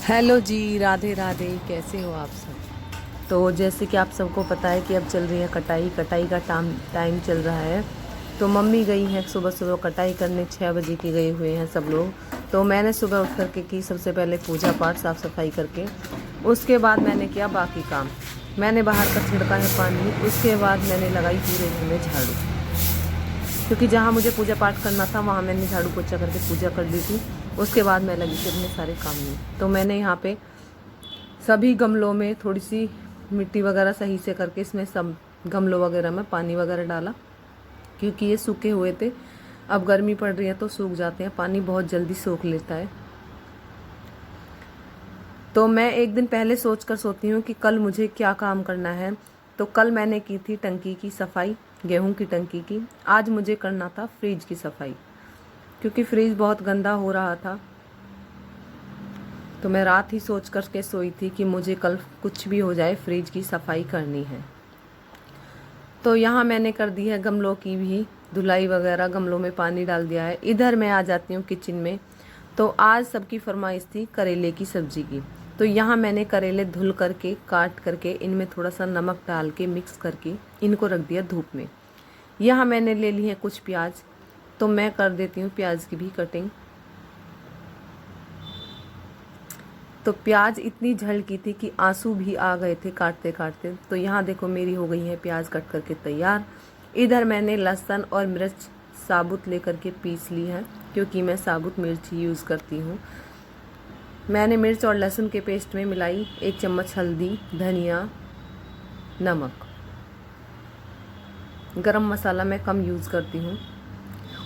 Hello जी, राधे राधे। कैसे हो आप सब? तो जैसे कि आप सबको पता है कि अब चल रही है कटाई कटाई का टाइम चल रहा है। तो मम्मी गई हैं सुबह सुबह कटाई करने, 6 बजे की गए हुए हैं सब लोग। तो मैंने सुबह उठ करके की सबसे पहले पूजा पाठ साफ़ सफाई करके, उसके बाद मैंने किया बाकी काम। मैंने बाहर का छिड़का है पानी, उसके बाद मैंने लगाई पूरे घर में झाड़ू, क्योंकि जहाँ मुझे पूजा पाठ करना था वहाँ मैंने झाड़ू पोछा करके पूजा कर ली थी। उसके बाद मैं लगी थी अपने सारे काम में। तो मैंने यहाँ पे सभी गमलों में थोड़ी सी मिट्टी वगैरह सही से करके इसमें सब गमलों वगैरह में पानी वगैरह डाला, क्योंकि ये सूखे हुए थे। अब गर्मी पड़ रही है तो सूख जाते हैं, पानी बहुत जल्दी सोख लेता है। तो मैं एक दिन पहले सोच कर सोती हूँ कि कल मुझे क्या काम करना है। तो कल मैंने की थी टंकी की सफाई, गेहूं की टंकी की। आज मुझे करना था फ्रिज की सफाई, क्योंकि फ्रिज बहुत गंदा हो रहा था। तो मैं रात ही सोच कर के सोई थी कि मुझे कल कुछ भी हो जाए फ्रिज की सफाई करनी है। तो यहाँ मैंने कर दी है गमलों की भी धुलाई वगैरह, गमलों में पानी डाल दिया है। इधर मैं आ जाती हूँ किचन में। तो आज सबकी फरमाइश थी करेले की सब्जी की। तो यहाँ मैंने करेले धुल करके काट करके इनमें थोड़ा सा नमक डाल के मिक्स करके इनको रख दिया धूप में। यहाँ मैंने ले ली है कुछ प्याज, तो मैं कर देती हूँ प्याज की भी कटिंग। तो प्याज इतनी झलकी थी कि आंसू भी आ गए थे काटते काटते। तो यहाँ देखो मेरी हो गई है प्याज कट करके तैयार। इधर मैंने लहसुन और मिर्च साबुत लेकर के पीस ली है, क्योंकि मैं साबुत मिर्च ही यूज़ करती हूँ। मैंने मिर्च और लहसुन के पेस्ट में मिलाई 1 चम्मच हल्दी, धनिया, नमक। गरम मसाला मैं कम यूज़ करती हूँ।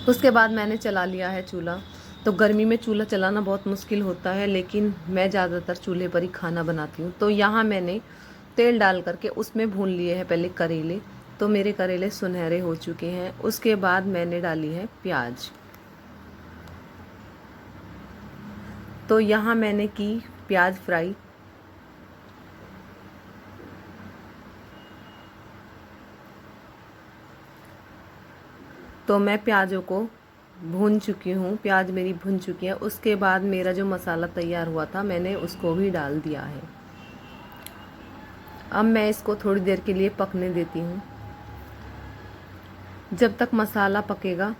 उसके बाद मैंने चला लिया है चूल्हा। तो गर्मी में चूल्हा चलाना बहुत मुश्किल होता है, लेकिन मैं ज़्यादातर चूल्हे पर ही खाना बनाती हूँ। तो यहाँ मैंने तेल डाल करके उसमें भून लिए हैं पहले करेले। तो मेरे करेले सुनहरे हो चुके हैं। उसके बाद मैंने डाली है प्याज। तो यहाँ मैंने की प्याज फ्राई। तो मैं प्याज़ों को भून चुकी हूँ, प्याज मेरी भून चुकी है। उसके बाद मेरा जो मसाला तैयार हुआ था मैंने उसको भी डाल दिया है। अब मैं इसको थोड़ी देर के लिए पकने देती हूँ, जब तक मसाला पकेगा।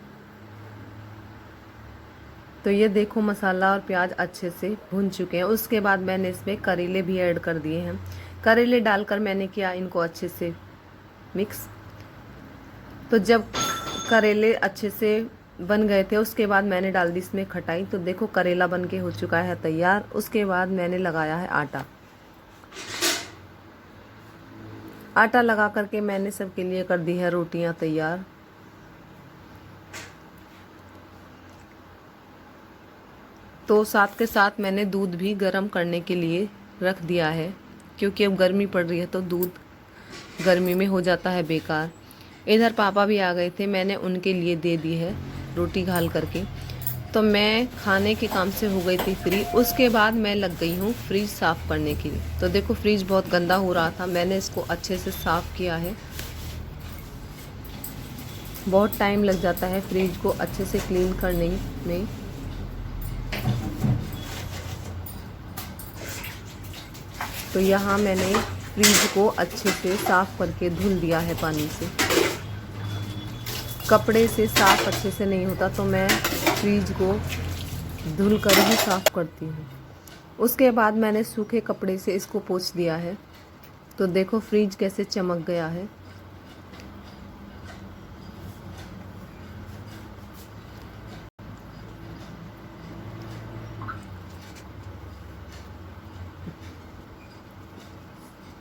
तो ये देखो मसाला और प्याज अच्छे से भून चुके हैं। उसके बाद मैंने इसमें करेले भी ऐड कर दिए हैं। करेले डालकर मैंने किया इनको अच्छे से मिक्स। तो जब करेले अच्छे से बन गए थे उसके बाद मैंने डाल दी इसमें खटाई। तो देखो करेला बन के हो चुका है तैयार। उसके बाद मैंने लगाया है आटा। आटा लगा करके मैंने सबके लिए कर दी है रोटियां तैयार। तो साथ के साथ मैंने दूध भी गर्म करने के लिए रख दिया है, क्योंकि अब गर्मी पड़ रही है तो दूध गर्मी में हो जाता है बेकार। इधर पापा भी आ गए थे, मैंने उनके लिए दे दी है रोटी घाल करके। तो मैं खाने के काम से हो गई थी फ्री। उसके बाद मैं लग गई हूँ फ्रिज साफ़ करने के लिए। तो देखो फ्रिज बहुत गंदा हो रहा था, मैंने इसको अच्छे से साफ़ किया है। बहुत टाइम लग जाता है फ्रिज को अच्छे से क्लीन करने में। तो यहाँ मैंने फ्रिज को अच्छे से साफ़ करके धुल दिया है पानी से। कपड़े से साफ़ अच्छे से नहीं होता, तो मैं फ्रिज को धुल कर ही साफ़ करती हूँ। उसके बाद मैंने सूखे कपड़े से इसको पोंछ दिया है। तो देखो फ्रिज कैसे चमक गया है।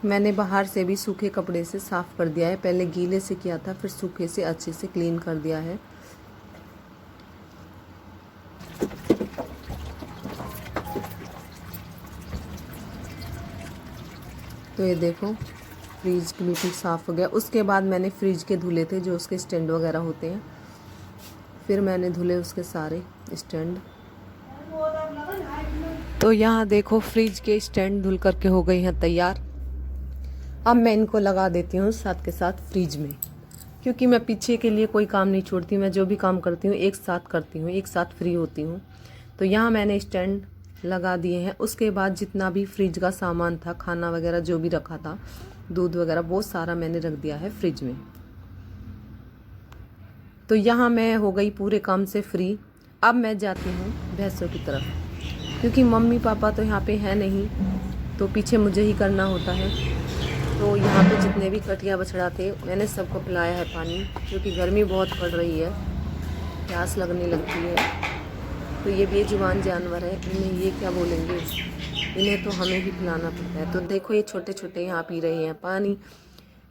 मैंने बाहर से भी सूखे कपड़े से साफ़ कर दिया है। पहले गीले से किया था, फिर सूखे से अच्छे से क्लीन कर दिया है। तो ये देखो फ्रिज बिल्कुल साफ़ हो गया। उसके बाद मैंने फ्रिज के धुले थे जो उसके स्टैंड वगैरह होते हैं, फिर मैंने धुले उसके सारे स्टैंड। तो यहाँ देखो फ्रिज के स्टैंड धुल करके हो गई हैं तैयार। अब मैं इनको लगा देती हूँ साथ के साथ फ्रिज में, क्योंकि मैं पीछे के लिए कोई काम नहीं छोड़ती। मैं जो भी काम करती हूँ एक साथ करती हूँ, एक साथ फ्री होती हूँ। तो यहाँ मैंने स्टैंड लगा दिए हैं। उसके बाद जितना भी फ्रिज का सामान था, खाना वगैरह जो भी रखा था, दूध वगैरह, वो सारा मैंने रख दिया है फ्रिज में। तो यहाँ मैं हो गई पूरे काम से फ्री। अब मैं जाती हूँ भैंसों की तरफ, क्योंकि मम्मी पापा तो यहाँ पे है नहीं, तो पीछे मुझे ही करना होता है। तो यहाँ पे जितने भी कटिया बछड़ा थे मैंने सबको पिलाया है पानी, क्योंकि गर्मी बहुत पड़ रही है, प्यास लगने लगती है। तो ये बेजुबान जानवर है, इन्हें ये क्या बोलेंगे, इन्हें तो हमें ही पिलाना पड़ता है। तो देखो ये छोटे छोटे यहाँ पी रहे हैं पानी।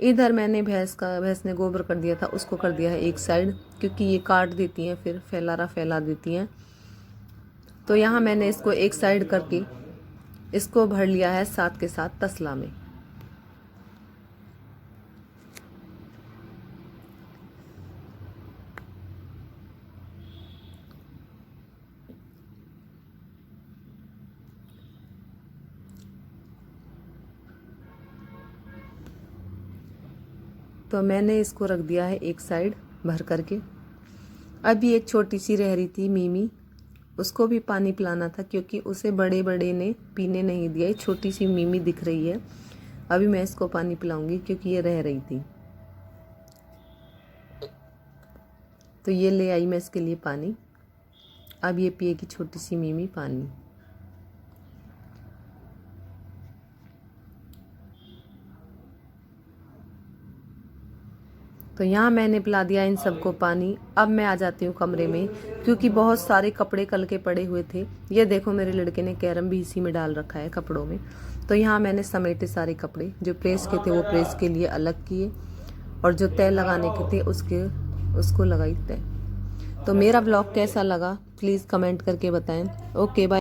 इधर मैंने भैंस ने गोबर कर दिया था, उसको कर दिया है एक साइड, क्योंकि ये काट देती हैं, फिर फैला देती हैं। तो यहाँ मैंने इसको एक साइड करके इसको भर लिया है साथ के साथ तसला में। तो मैंने इसको रख दिया है एक साइड भर करके। अभी एक छोटी सी रह रही थी मीमी, उसको भी पानी पिलाना था, क्योंकि उसे बड़े बड़े ने पीने नहीं दिया। छोटी सी मीमी दिख रही है, अभी मैं इसको पानी पिलाऊंगी, क्योंकि ये रह रही थी। तो ये ले आई मैं इसके लिए पानी। अब ये पिएगी छोटी सी मीमी पानी। तो यहाँ मैंने पिला दिया इन सबको पानी। अब मैं आ जाती हूँ कमरे में, क्योंकि बहुत सारे कपड़े कल के पड़े हुए थे। ये देखो मेरे लड़के ने कैरम भी इसी में डाल रखा है कपड़ों में। तो यहाँ मैंने समेटे सारे कपड़े, जो प्रेस के थे वो प्रेस के लिए अलग किए, और जो तय लगाने के थे उसको लगाई तय। तो मेरा ब्लॉग कैसा लगा प्लीज़ कमेंट करके बताएं। Okay bye.